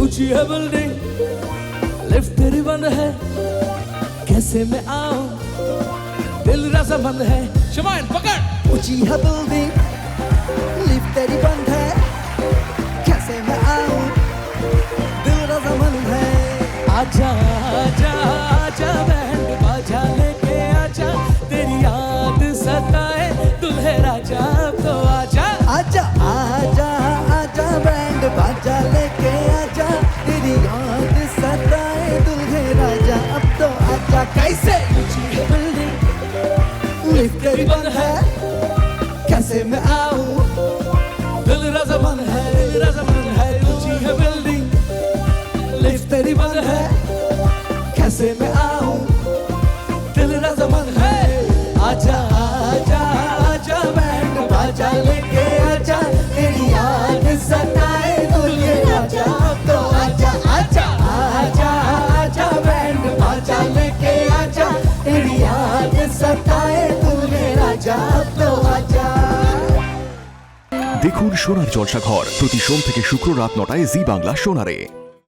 ऊंची है building, lift तेरी बंद है, कैसे मैं आऊं, दिल रजामंद है। शमाइन पकड़। ऊंची है बिल्डिंग, लिफ्ट तेरी बंद है, कैसे मैं आऊं, दिल रजामंद है। आजा आजा आजा बैंड बाजा लेके आजा, तेरी याद सताए दुल्हे राजा अब तो आजा। आजा आजा आजा बैंड बाजा लेके आजा, तेरी याद सताए दुल्हे राजा अब तो आजा। कैसे? ऊंची है बिल्डिंग, लिफ्ट तेरी बंद है, कैसे मैं आऊं, दिल रजामंद है, दिल रजामंद है। ऊंची है बिल्डिंग, लिफ्ट तेरी बंद है, कैसे मैं आऊं, दिल रजामंद है। आजा आजा आजा बैंड बाजा लेके आजा, तेरी याद सताए दुल्हे राजा अब तो आजा। आजा आजा आजा बैंड बाजा लेके आजा, तेरी याद सताए दुल्हे राजा अब तो आजा। দেখুন সোনার জলসাঘর প্রতি সোম থেকে শুক্র রাত 9টায় জি বাংলা সোনারে।